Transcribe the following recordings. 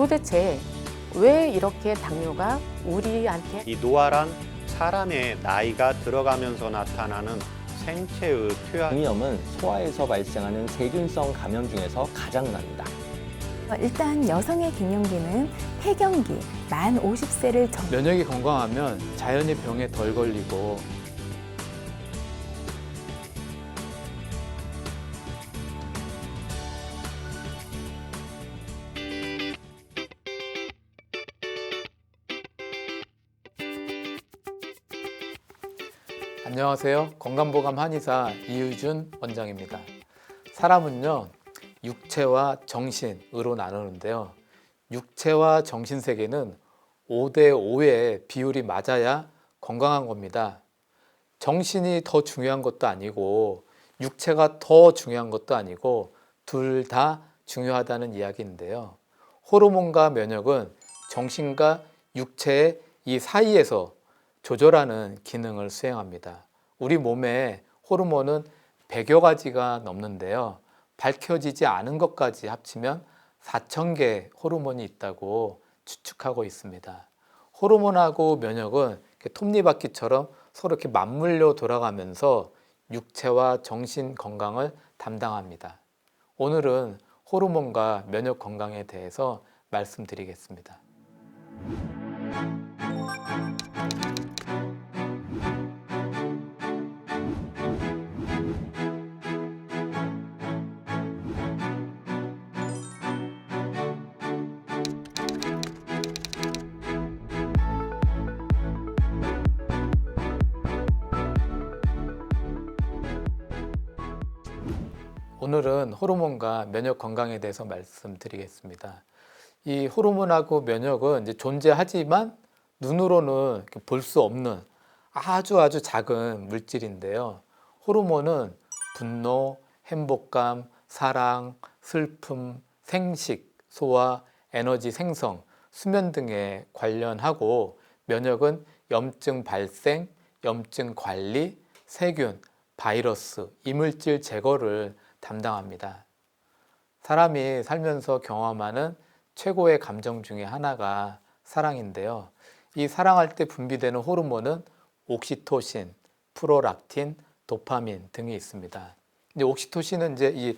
도대체 왜 이렇게 당뇨가 우리한테 이 노화란 사람의 나이가 들어가면서 나타나는 생체의 표현. 장염은 소아에서 발생하는 세균성 감염 중에서 가장 납니다. 일단 여성의 갱년기는 폐경기, 만 50세를 면역이 건강하면 자연히 병에 덜 걸리고 안녕하세요. 건강보감 한의사 이유준 원장입니다. 사람은요, 육체와 정신으로 나누는데요. 육체와 정신 세계는 5대 5의 비율이 맞아야 건강한 겁니다. 정신이 더 중요한 것도 아니고 육체가 더 중요한 것도 아니고 둘 다 중요하다는 이야기인데요. 호르몬과 면역은 정신과 육체의 이 사이에서 조절하는 기능을 수행합니다. 우리 몸에 호르몬은 100여 가지가 넘는데요. 밝혀지지 않은 것까지 합치면 4,000개 호르몬이 있다고 추측하고 있습니다. 호르몬하고 면역은 톱니바퀴처럼 서로 이렇게 맞물려 돌아가면서 육체와 정신 건강을 담당합니다. 오늘은 호르몬과 면역 건강에 대해서 말씀드리겠습니다. 오늘은 호르몬과 면역 건강에 대해서 말씀드리겠습니다. 이 호르몬하고 면역은 이제 존재하지만 눈으로는 볼 수 없는 아주 작은 물질인데요. 호르몬은 분노, 행복감, 사랑, 슬픔, 생식, 소화, 에너지 생성, 수면 등에 관련하고 면역은 염증 발생, 염증 관리, 세균, 바이러스, 이물질 제거를 담당합니다. 사람이 살면서 경험하는 최고의 감정 중에 하나가 사랑인데요. 이 사랑할 때 분비되는 호르몬은 옥시토신, 프롤락틴, 도파민 등이 있습니다. 이제 옥시토신은 이제 이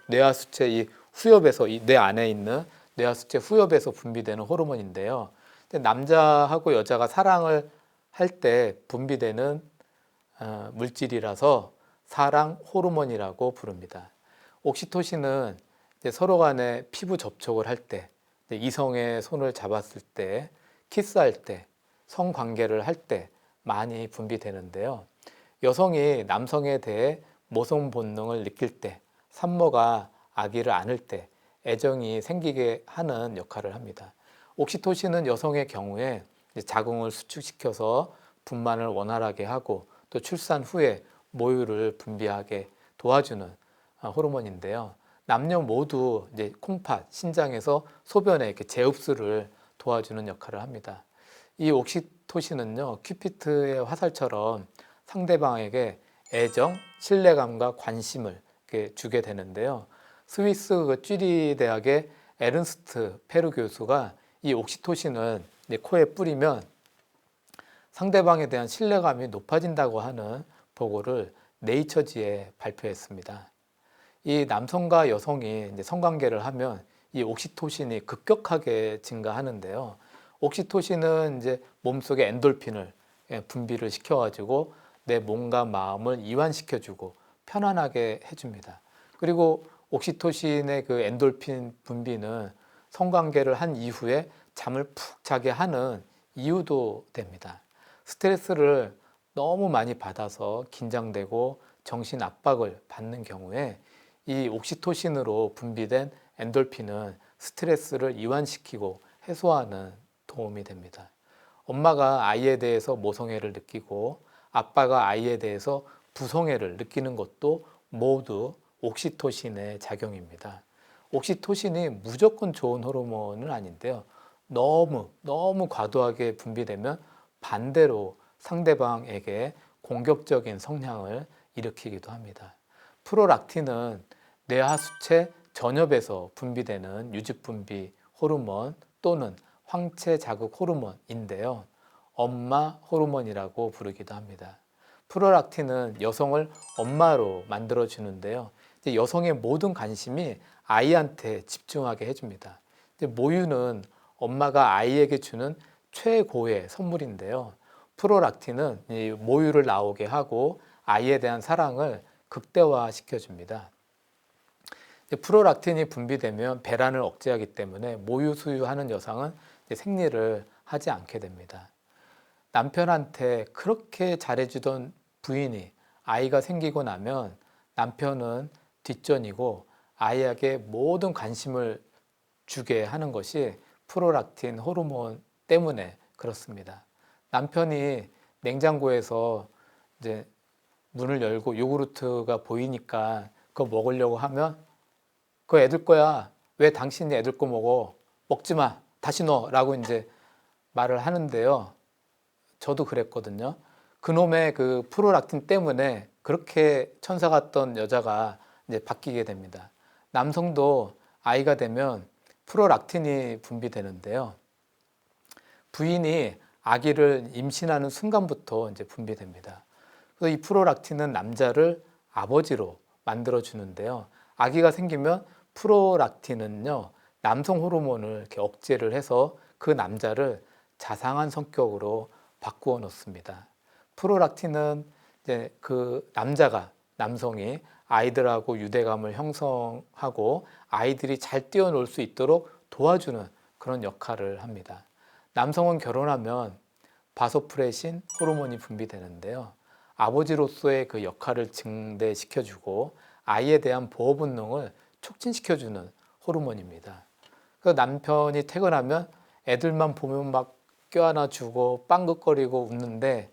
뇌하수체 이 후엽에서 이 뇌 안에 있는 뇌하수체 후엽에서 분비되는 호르몬인데요. 남자하고 여자가 사랑을 할 때 분비되는 물질이라서 사랑 호르몬이라고 부릅니다. 옥시토신은 이제 서로 간에 피부 접촉을 할 때, 이성의 손을 잡았을 때, 키스할 때, 성관계를 할 때 많이 분비되는데요. 여성이 남성에 대해 모성 본능을 느낄 때, 산모가 아기를 안을 때 애정이 생기게 하는 역할을 합니다. 옥시토신은 여성의 경우에 자궁을 수축시켜서 분만을 원활하게 하고 또 출산 후에 모유를 분비하게 도와주는 호르몬인데요. 남녀 모두 이제 콩팥, 신장에서 소변에 이렇게 재흡수를 도와주는 역할을 합니다. 이 옥시토신은요, 큐피트의 화살처럼 상대방에게 애정, 신뢰감과 관심을 이렇게 주게 되는데요. 스위스 쥐리 대학의 에른스트 페르 교수가 이 옥시토신을 코에 뿌리면 상대방에 대한 신뢰감이 높아진다고 하는 보고를 네이처지에 발표했습니다. 이 남성과 여성이 이제 성관계를 하면 이 옥시토신이 급격하게 증가하는데요. 옥시토신은 이제 몸속에 엔돌핀을 분비를 시켜가지고 내 몸과 마음을 이완시켜주고 편안하게 해줍니다. 그리고 옥시토신의 그 엔돌핀 분비는 성관계를 한 이후에 잠을 푹 자게 하는 이유도 됩니다. 스트레스를 너무 많이 받아서 긴장되고 정신 압박을 받는 경우에 이 옥시토신으로 분비된 엔돌핀은 스트레스를 이완시키고 해소하는 도움이 됩니다. 엄마가 아이에 대해서 모성애를 느끼고 아빠가 아이에 대해서 부성애를 느끼는 것도 모두 옥시토신의 작용입니다. 옥시토신이 무조건 좋은 호르몬은 아닌데요. 너무 과도하게 분비되면 반대로 상대방에게 공격적인 성향을 일으키기도 합니다. 프롤락틴은 뇌하수체 전엽에서 분비되는 유즙분비 호르몬 또는 황체 자극 호르몬인데요. 엄마 호르몬이라고 부르기도 합니다. 프롤락틴은 여성을 엄마로 만들어주는데요. 이제 여성의 모든 관심이 아이한테 집중하게 해줍니다. 이제 모유는 엄마가 아이에게 주는 최고의 선물인데요. 프롤락틴은 이 모유를 나오게 하고 아이에 대한 사랑을 극대화시켜줍니다. 프롤락틴이 분비되면 배란을 억제하기 때문에 모유 수유하는 여성은 생리를 하지 않게 됩니다. 남편한테 그렇게 잘해주던 부인이 아이가 생기고 나면 남편은 뒷전이고 아이에게 모든 관심을 주게 하는 것이 프롤락틴 호르몬 때문에 그렇습니다. 남편이 냉장고에서 이제 문을 열고 요구르트가 보이니까 그거 먹으려고 하면 그거 애들 거야. 왜 당신이 애들 거 먹어? 먹지 마. 다시 넣어라고 이제 말을 하는데요. 저도 그랬거든요. 그놈의 그 프롤락틴 때문에 그렇게 천사 같던 여자가 이제 바뀌게 됩니다. 남성도 아이가 되면 프롤락틴이 분비되는데요. 부인이 아기를 임신하는 순간부터 이제 분비됩니다. 그래서 이 프롤락틴은 남자를 아버지로 만들어 주는데요. 아기가 생기면 프롤락틴은요, 남성 호르몬을 이렇게 억제를 해서 그 남자를 자상한 성격으로 바꾸어 놓습니다. 프롤락틴은 이제 그 남성이 아이들하고 유대감을 형성하고 아이들이 잘 뛰어놀 수 있도록 도와주는 그런 역할을 합니다. 남성은 결혼하면 바소프레신 호르몬이 분비되는데요. 아버지로서의 그 역할을 증대시켜주고 아이에 대한 보호 본능을 촉진시켜주는 호르몬입니다. 그 남편이 퇴근하면 애들만 보면 막 껴안아 주고 빵긋거리고 웃는데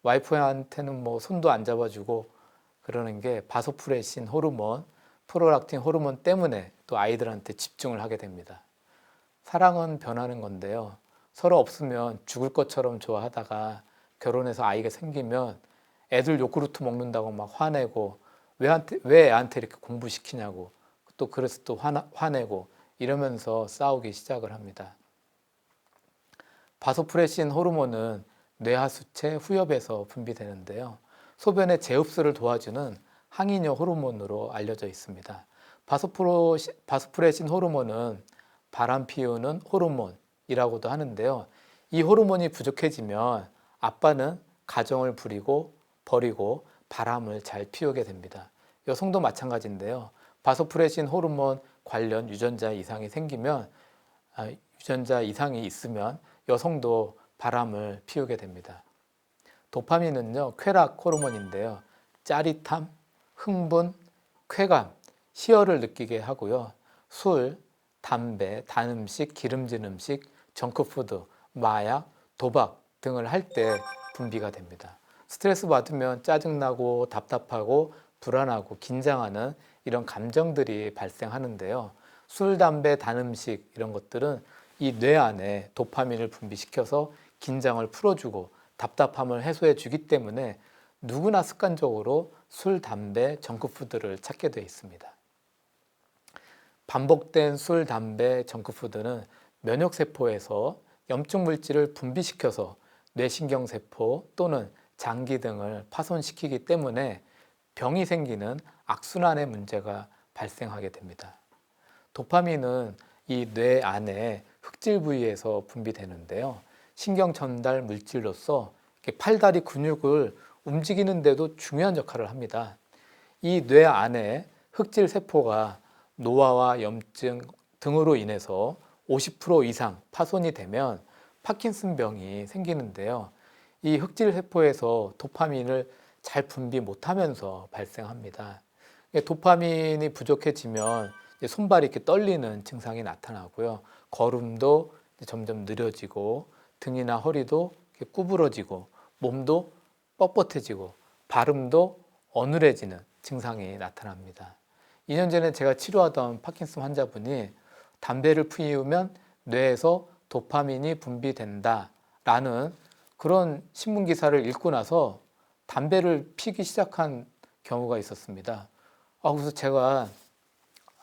와이프한테는 뭐 손도 안 잡아주고 그러는 게 바소프레신 호르몬, 프롤락틴 호르몬 때문에 또 아이들한테 집중을 하게 됩니다. 사랑은 변하는 건데요. 서로 없으면 죽을 것처럼 좋아하다가 결혼해서 아이가 생기면 애들 요구르트 먹는다고 막 화내고 왜 애한테 이렇게 공부시키냐고 또 그래서 또 화내고 이러면서 싸우기 시작을 합니다. 바소프레신 호르몬은 뇌하수체 후엽에서 분비되는데요. 소변의 재흡수를 도와주는 항이뇨 호르몬으로 알려져 있습니다. 바소프레신 호르몬은 바람 피우는 호르몬이라고도 하는데요. 이 호르몬이 부족해지면 아빠는 가정을 버리고 바람을 잘 피우게 됩니다. 여성도 마찬가지인데요. 바소프레신 호르몬 관련 유전자 이상이 있으면 여성도 바람을 피우게 됩니다. 도파민은요, 쾌락 호르몬인데요. 짜릿함, 흥분, 쾌감, 희열을 느끼게 하고요. 술, 담배, 단 음식, 기름진 음식, 정크푸드, 마약, 도박 등을 할 때 분비가 됩니다. 스트레스 받으면 짜증나고 답답하고 불안하고 긴장하는 이런 감정들이 발생하는데요. 술, 담배, 단 음식 이런 것들은 이 뇌 안에 도파민을 분비시켜서 긴장을 풀어주고 답답함을 해소해 주기 때문에 누구나 습관적으로 술, 담배, 정크푸드를 찾게 되어 있습니다. 반복된 술, 담배, 정크푸드는 면역세포에서 염증 물질을 분비시켜서 뇌신경세포 또는 장기 등을 파손시키기 때문에 병이 생기는 악순환의 문제가 발생하게 됩니다. 도파민은 이 뇌 안에 흑질 부위에서 분비되는데요. 신경 전달 물질로서 팔다리 근육을 움직이는데도 중요한 역할을 합니다. 이 뇌 안에 흑질 세포가 노화와 염증 등으로 인해서 50% 이상 파손이 되면 파킨슨병이 생기는데요. 이 흑질 세포에서 도파민을 잘 분비 못하면서 발생합니다. 도파민이 부족해지면 손발이 이렇게 떨리는 증상이 나타나고요. 걸음도 점점 느려지고 등이나 허리도 이렇게 구부러지고 몸도 뻣뻣해지고 발음도 어눌해지는 증상이 나타납니다. 2년 전에 제가 치료하던 파킨슨 환자분이 담배를 피우면 뇌에서 도파민이 분비된다라는 그런 신문 기사를 읽고 나서 담배를 피기 시작한 경우가 있었습니다. 그래서 제가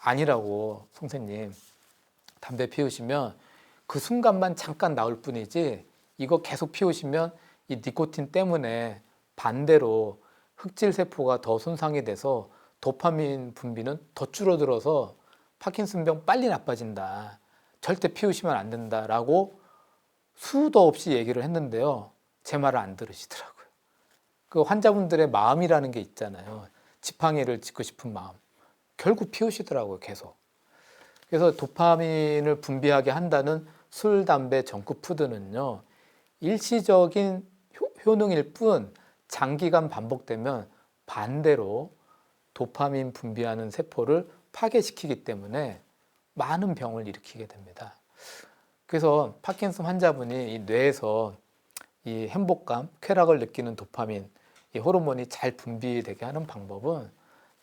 아니라고 선생님 담배 피우시면 그 순간만 잠깐 나올 뿐이지 이거 계속 피우시면 이 니코틴 때문에 반대로 흑질 세포가 더 손상이 돼서 도파민 분비는 더 줄어들어서 파킨슨병 빨리 나빠진다. 절대 피우시면 안 된다라고 수도 없이 얘기를 했는데요. 제 말을 안 들으시더라고요. 그 환자분들의 마음이라는 게 있잖아요. 지팡이를 짚고 싶은 마음. 결국 피우시더라고요, 계속. 그래서 도파민을 분비하게 한다는 술, 담배, 정크푸드는요, 일시적인 효능일 뿐 장기간 반복되면 반대로 도파민 분비하는 세포를 파괴시키기 때문에 많은 병을 일으키게 됩니다. 그래서 파킨슨 환자분이 이 뇌에서 이 행복감, 쾌락을 느끼는 도파민, 이 호르몬이 잘 분비되게 하는 방법은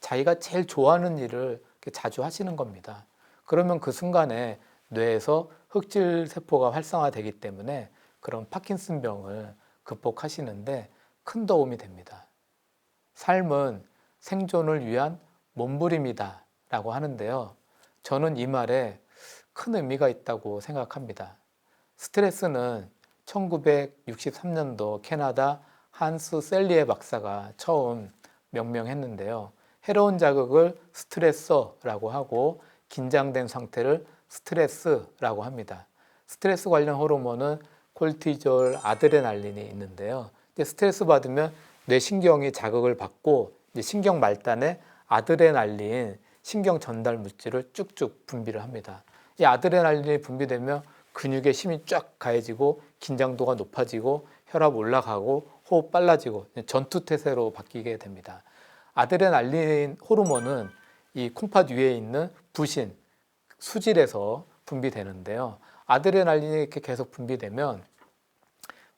자기가 제일 좋아하는 일을 자주 하시는 겁니다. 그러면 그 순간에 뇌에서 흑질 세포가 활성화되기 때문에 그런 파킨슨병을 극복하시는데 큰 도움이 됩니다. 삶은 생존을 위한 몸부림이다 라고 하는데요. 저는 이 말에 큰 의미가 있다고 생각합니다. 스트레스는 1963년도 캐나다 한스 셀리에 박사가 처음 명명했는데요. 해로운 자극을 스트레서라고 하고 긴장된 상태를 스트레스라고 합니다. 스트레스 관련 호르몬은 콜티졸, 아드레날린이 있는데요. 스트레스 받으면 뇌신경이 자극을 받고 신경 말단에 아드레날린, 신경 전달 물질을 쭉쭉 분비를 합니다. 이 아드레날린이 분비되면 근육에 힘이 쫙 가해지고 긴장도가 높아지고 혈압 올라가고 호흡 빨라지고 전투태세로 바뀌게 됩니다. 아드레날린 호르몬은 이 콩팥 위에 있는 부신, 수질에서 분비되는데요. 아드레날린이 이렇게 계속 분비되면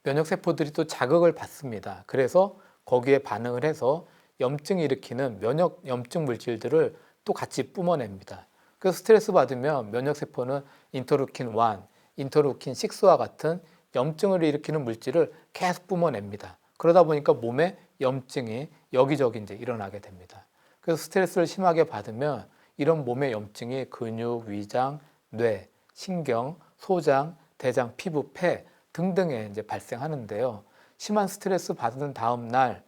면역세포들이 또 자극을 받습니다. 그래서 거기에 반응을 해서 염증 일으키는 면역 염증 물질들을 또 같이 뿜어냅니다. 그래서 스트레스 받으면 면역세포는 인터루킨 1, 인터루킨 6와 같은 염증을 일으키는 물질을 계속 뿜어냅니다. 그러다 보니까 몸에 염증이 여기저기 이제 일어나게 됩니다. 그래서 스트레스를 심하게 받으면 이런 몸의 염증이 근육, 위장, 뇌, 신경, 소장, 대장, 피부, 폐 등등에 이제 발생하는데요. 심한 스트레스 받은 다음 날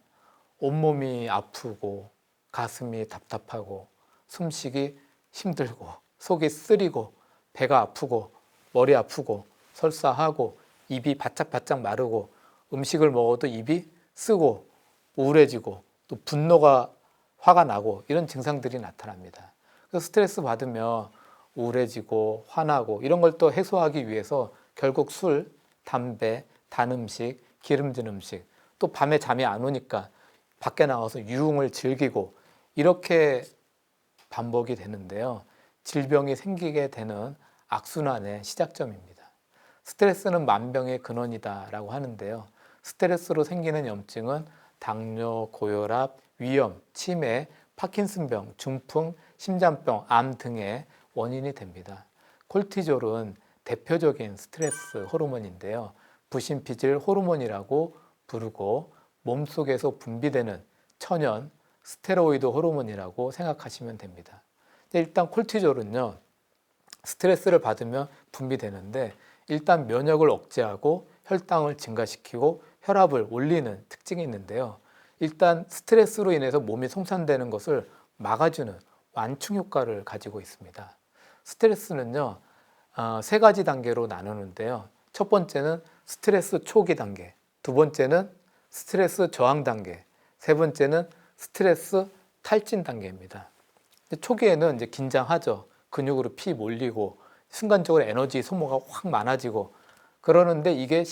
온몸이 아프고 가슴이 답답하고 숨쉬기 힘들고 속이 쓰리고 배가 아프고 머리 아프고 설사하고 입이 바짝바짝 마르고 음식을 먹어도 입이 쓰고 우울해지고 또 분노가 화가 나고 이런 증상들이 나타납니다. 그래서 스트레스 받으면 우울해지고 화나고 이런 걸 또 해소하기 위해서 결국 술, 담배, 단 음식, 기름진 음식 또 밤에 잠이 안 오니까 밖에 나가서 유흥을 즐기고 이렇게 반복이 되는데요. 질병이 생기게 되는 악순환의 시작점입니다. 스트레스는 만병의 근원이다라고 하는데요. 스트레스로 생기는 염증은 당뇨, 고혈압, 위염, 치매, 파킨슨병, 중풍, 심장병, 암 등의 원인이 됩니다. 콜티졸은 대표적인 스트레스 호르몬인데요. 부신피질 호르몬이라고 부르고 몸속에서 분비되는 천연 스테로이드 호르몬이라고 생각하시면 됩니다. 일단 콜티졸은요. 스트레스를 받으면 분비되는데 일단 면역을 억제하고 혈당을 증가시키고 혈압을 올리는 특징이 있는데요. 일단 스트레스로 인해서 몸이 송산되는 것을 막아주는 완충 효과를 가지고 있습니다. 스트레스는요, 세 가지 단계로 나누는데요. 첫 번째는 스트레스 초기 단계, 두 번째는 스트레스 저항 단계, 세 번째는 스트레스 탈진 단계입니다. 초기에는 이제 긴장하죠. 근육으로 피 몰리고 순간적으로 에너지 소모가 확 많아지고 그러는데 이게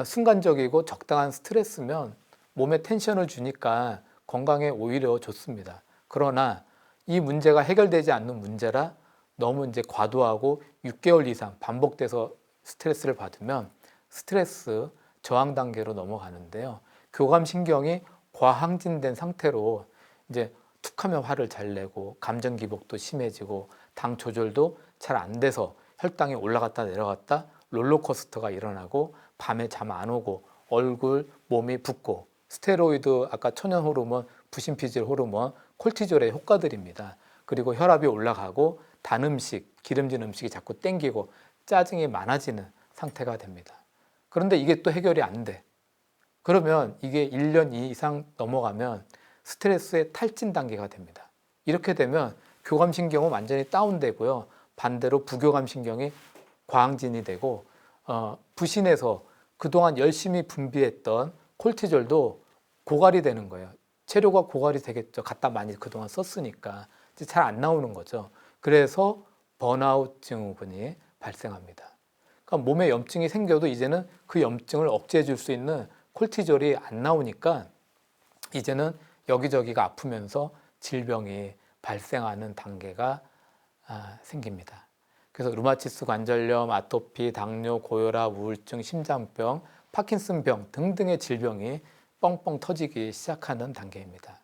순간적이고 적당한 스트레스면 몸에 텐션을 주니까 건강에 오히려 좋습니다. 그러나 이 문제가 해결되지 않는 문제라 너무 이제 과도하고 6개월 이상 반복돼서 스트레스를 받으면 스트레스 저항 단계로 넘어가는데요. 교감신경이 과항진된 상태로 이제 툭하면 화를 잘 내고 감정 기복도 심해지고 당 조절도 잘 안 돼서 혈당이 올라갔다 내려갔다 롤러코스터가 일어나고 밤에 잠 안 오고 얼굴, 몸이 붓고 스테로이드 아까 천연 호르몬, 부신피질 호르몬, 콜티졸의 효과들입니다. 그리고 혈압이 올라가고 단 음식, 기름진 음식이 자꾸 땡기고 짜증이 많아지는 상태가 됩니다. 그런데 이게 또 해결이 안 돼. 그러면 이게 1년 이상 넘어가면 스트레스의 탈진 단계가 됩니다. 이렇게 되면 교감신경은 완전히 다운되고요. 반대로 부교감신경이 과항진이 되고 부신에서 그동안 열심히 분비했던 콜티졸도 고갈이 되는 거예요. 체류가 고갈이 되겠죠. 갖다 많이 그동안 썼으니까 이제 잘 안 나오는 거죠. 그래서 번아웃 증후군이 발생합니다. 그러니까 몸에 염증이 생겨도 이제는 그 염증을 억제해 줄 수 있는 콜티졸이 안 나오니까 이제는 여기저기가 아프면서 질병이 발생하는 단계가 생깁니다. 그래서 루마티스 관절염, 아토피, 당뇨, 고혈압, 우울증, 심장병, 파킨슨병 등등의 질병이 뻥뻥 터지기 시작하는 단계입니다.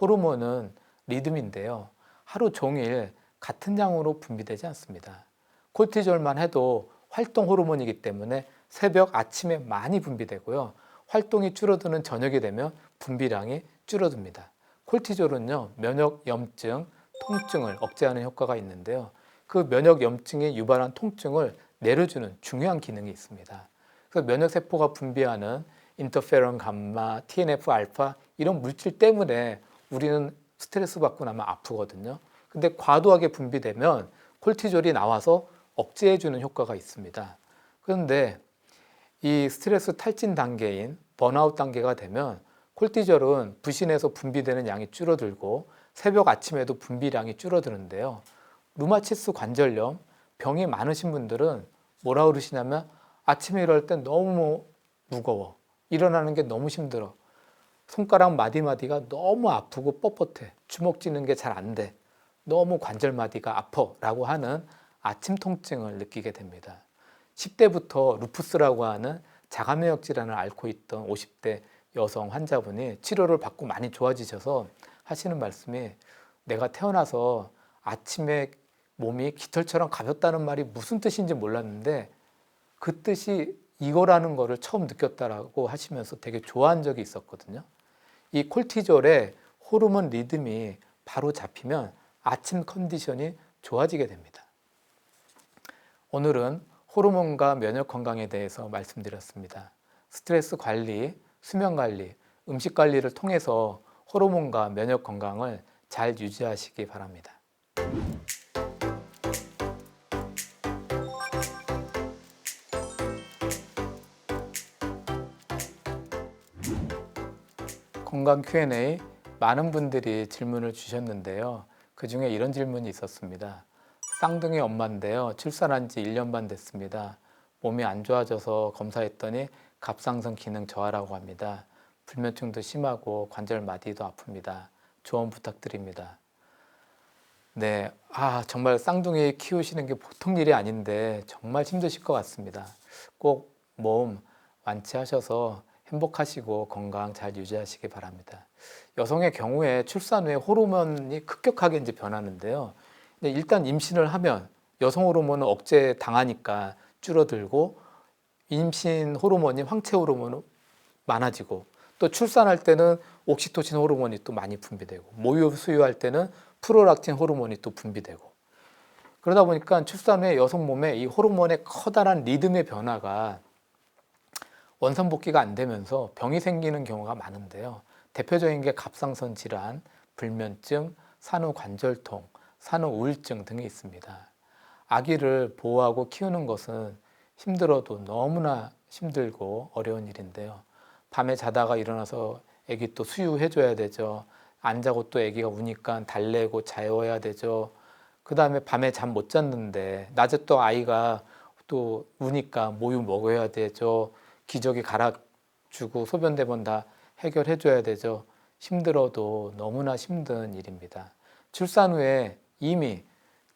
호르몬은 리듬인데요. 하루 종일 같은 양으로 분비되지 않습니다. 콜티졸만 해도 활동 호르몬이기 때문에 새벽, 아침에 많이 분비되고요. 활동이 줄어드는 저녁이 되면 분비량이 줄어듭니다. 콜티졸은요, 면역 염증, 통증을 억제하는 효과가 있는데요. 그 면역 염증이 유발한 통증을 내려주는 중요한 기능이 있습니다. 그래서 면역세포가 분비하는 인터페론 감마, TNF 알파 이런 물질 때문에 우리는 스트레스 받고 나면 아프거든요. 근데 과도하게 분비되면 콜티졸이 나와서 억제해주는 효과가 있습니다. 그런데 이 스트레스 탈진 단계인 번아웃 단계가 되면 콜티졸은 부신에서 분비되는 양이 줄어들고 새벽 아침에도 분비량이 줄어드는데요. 루마티스 관절염 병이 많으신 분들은 뭐라 그러시냐면 아침에 일어날 땐 너무 무거워. 일어나는 게 너무 힘들어. 손가락 마디마디가 너무 아프고 뻣뻣해. 주먹 쥐는 게 잘 안 돼. 너무 관절마디가 아파 라고 하는 아침 통증을 느끼게 됩니다. 10대부터 루푸스라고 하는 자가면역 질환을 앓고 있던 50대 여성 환자분이 치료를 받고 많이 좋아지셔서 하시는 말씀이 내가 태어나서 아침에 몸이 깃털처럼 가볍다는 말이 무슨 뜻인지 몰랐는데 그 뜻이 이거라는 거를 처음 느꼈다라고 하시면서 되게 좋아한 적이 있었거든요. 이 콜티졸의 호르몬 리듬이 바로 잡히면 아침 컨디션이 좋아지게 됩니다. 오늘은 호르몬과 면역 건강에 대해서 말씀드렸습니다. 스트레스 관리, 수면 관리, 음식 관리를 통해서 호르몬과 면역 건강을 잘 유지하시기 바랍니다. 건강 Q&A 많은 분들이 질문을 주셨는데요. 그 중에 이런 질문이 있었습니다. 쌍둥이 엄마인데요. 출산한 지 1년 반 됐습니다. 몸이 안 좋아져서 검사했더니 갑상선 기능 저하라고 합니다. 불면증도 심하고 관절 마디도 아픕니다. 조언 부탁드립니다. 네, 정말 쌍둥이 키우시는 게 보통 일이 아닌데 정말 힘드실 것 같습니다. 꼭 몸 완치하셔서 행복하시고 건강 잘 유지하시기 바랍니다. 여성의 경우에 출산 후에 호르몬이 급격하게 이제 변하는데요. 근데 일단 임신을 하면 여성 호르몬은 억제 당하니까 줄어들고 임신 호르몬이 황체 호르몬은 많아지고 또 출산할 때는 옥시토신 호르몬이 또 많이 분비되고 모유 수유할 때는 프롤락틴 호르몬이 또 분비되고 그러다 보니까 출산 후에 여성 몸에 이 호르몬의 커다란 리듬의 변화가 원상복귀가 안 되면서 병이 생기는 경우가 많은데요. 대표적인 게 갑상선 질환, 불면증, 산후관절통, 산후우울증 등이 있습니다. 아기를 보호하고 키우는 것은 힘들어도 너무나 힘들고 어려운 일인데요. 밤에 자다가 일어나서 아기 또 수유해줘야 되죠. 안 자고 또 아기가 우니까 달래고 재워야 되죠. 그 다음에 밤에 잠 못 잤는데 낮에 또 아이가 또 우니까 모유 먹어야 되죠. 기저귀 갈아주고 소변 대본 다 해결해줘야 되죠. 힘들어도 너무나 힘든 일입니다. 출산 후에 이미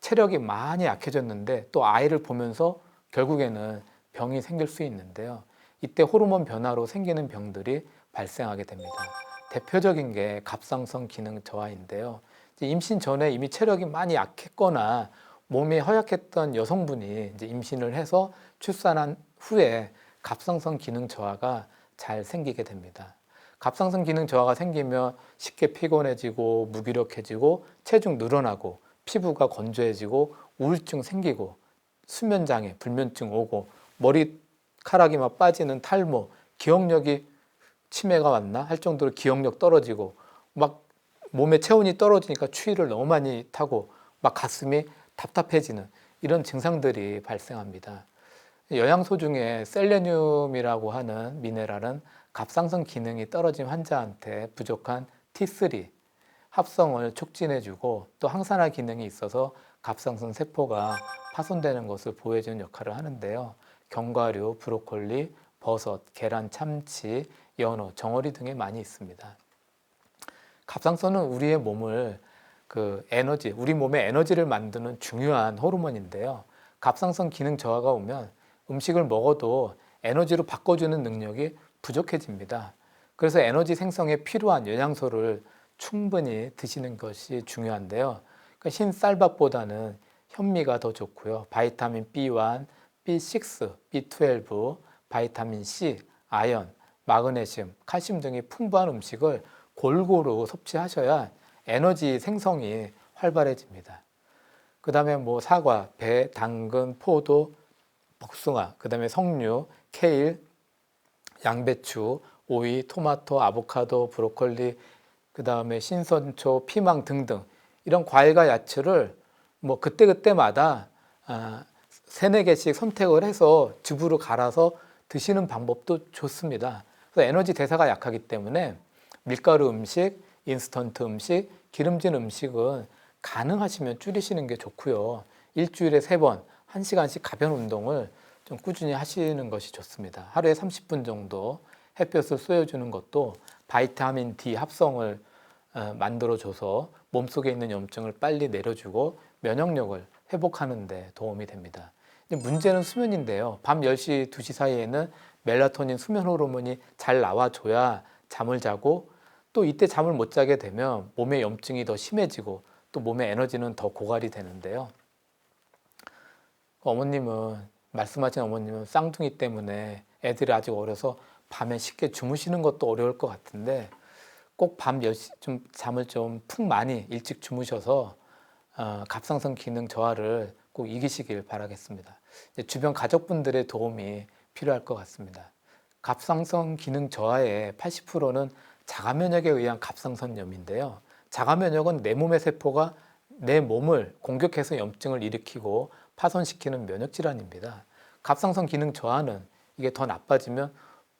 체력이 많이 약해졌는데 또 아이를 보면서 결국에는 병이 생길 수 있는데요. 이때 호르몬 변화로 생기는 병들이 발생하게 됩니다. 대표적인 게 갑상선 기능 저하인데요. 임신 전에 이미 체력이 많이 약했거나 몸이 허약했던 여성분이 이제 임신을 해서 출산한 후에 갑상선 기능 저하가 잘 생기게 됩니다. 갑상선 기능 저하가 생기면 쉽게 피곤해지고 무기력해지고 체중 늘어나고 피부가 건조해지고 우울증 생기고 수면장애, 불면증 오고 머리카락이 막 빠지는 탈모, 기억력이 치매가 왔나 할 정도로 기억력 떨어지고 막 몸의 체온이 떨어지니까 추위를 너무 많이 타고 막 가슴이 답답해지는 이런 증상들이 발생합니다. 영양소 중에 셀레늄이라고 하는 미네랄은 갑상선 기능이 떨어진 환자한테 부족한 T3 합성을 촉진해주고 또 항산화 기능이 있어서 갑상선 세포가 파손되는 것을 보호해주는 역할을 하는데요. 견과류, 브로콜리, 버섯, 계란, 참치, 연어, 정어리 등에 많이 있습니다. 갑상선은 우리의 몸을 우리 몸의 에너지를 만드는 중요한 호르몬인데요. 갑상선 기능 저하가 오면 음식을 먹어도 에너지로 바꿔주는 능력이 부족해집니다. 그래서 에너지 생성에 필요한 영양소를 충분히 드시는 것이 중요한데요. 그러니까 흰 쌀밥보다는 현미가 더 좋고요. 바이타민 B1, B6, B12, 바이타민 C, 아연, 마그네슘, 칼슘 등이 풍부한 음식을 골고루 섭취하셔야 에너지 생성이 활발해집니다. 그 다음에 사과, 배, 당근, 포도, 복숭아, 그 다음에 석류, 케일, 양배추, 오이, 토마토, 아보카도, 브로콜리, 그 다음에 신선초, 피망 등등 이런 과일과 야채를 그때그때마다 3-4개씩 선택을 해서 즙으로 갈아서 드시는 방법도 좋습니다. 그래서 에너지 대사가 약하기 때문에 밀가루 음식, 인스턴트 음식, 기름진 음식은 가능하시면 줄이시는 게 좋고요. 일주일에 3번, 1시간씩 가벼운 운동을 좀 꾸준히 하시는 것이 좋습니다. 하루에 30분 정도 햇볕을 쏘여주는 것도 바이타민 D 합성을 만들어줘서 몸속에 있는 염증을 빨리 내려주고 면역력을 회복하는 데 도움이 됩니다. 문제는 수면인데요. 밤 10시, 2시 사이에는 멜라토닌 수면 호르몬이 잘 나와줘야 잠을 자고 또 이때 잠을 못 자게 되면 몸의 염증이 더 심해지고 또 몸의 에너지는 더 고갈이 되는데요. 말씀하신 어머님은 쌍둥이 때문에 애들이 아직 어려서 밤에 쉽게 주무시는 것도 어려울 것 같은데 꼭 밤 10시 잠을 좀 푹 많이 일찍 주무셔서 갑상선 기능 저하를 꼭 이기시길 바라겠습니다. 주변 가족분들의 도움이 필요할 것 같습니다. 갑상선 기능 저하의 80%는 자가면역에 의한 갑상선염인데요. 자가면역은 내 몸의 세포가 내 몸을 공격해서 염증을 일으키고 파손시키는 면역질환입니다. 갑상선 기능 저하는 이게 더 나빠지면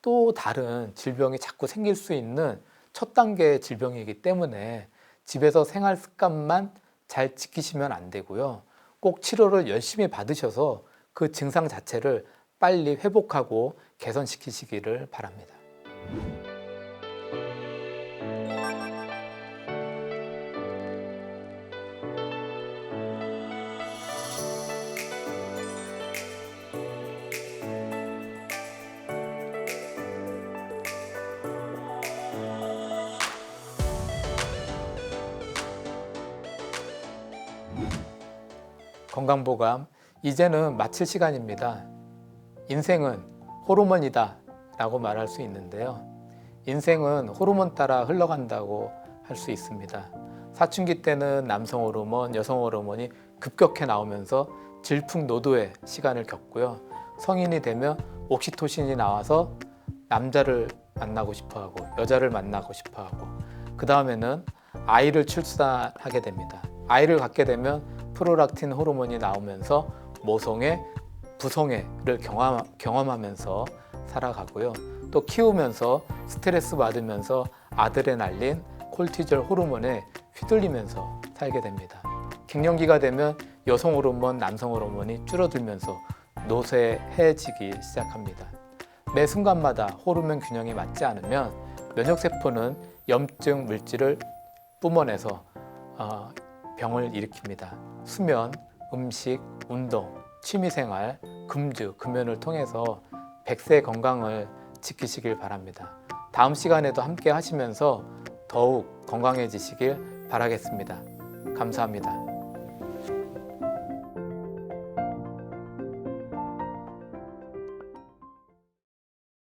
또 다른 질병이 자꾸 생길 수 있는 첫 단계의 질병이기 때문에 집에서 생활 습관만 잘 지키시면 안 되고요. 꼭 치료를 열심히 받으셔서 그 증상 자체를 빨리 회복하고 개선시키시기를 바랍니다. 건강보감 이제는 마칠 시간입니다. 인생은 호르몬이다 라고 말할 수 있는데요. 인생은 호르몬 따라 흘러간다고 할 수 있습니다. 사춘기 때는 남성 호르몬, 여성 호르몬이 급격해 나오면서 질풍노도의 시간을 겪고요. 성인이 되면 옥시토신이 나와서 남자를 만나고 싶어하고 여자를 만나고 싶어하고 그 다음에는 아이를 출산하게 됩니다. 아이를 갖게 되면 프롤락틴 호르몬이 나오면서 모성애, 부성애를 경험하면서 살아가고요. 또 키우면서 스트레스 받으면서 아드레날린, 콜티졸 호르몬에 휘둘리면서 살게 됩니다. 갱년기가 되면 여성 호르몬, 남성 호르몬이 줄어들면서 노쇠해지기 시작합니다. 매 순간마다 호르몬 균형이 맞지 않으면 면역세포는 염증 물질을 뿜어내서 병을 일으킵니다. 수면, 음식, 운동, 취미생활, 금주, 금연을 통해서 100세 건강을 지키시길 바랍니다. 다음 시간에도 함께 하시면서 더욱 건강해지시길 바라겠습니다. 감사합니다.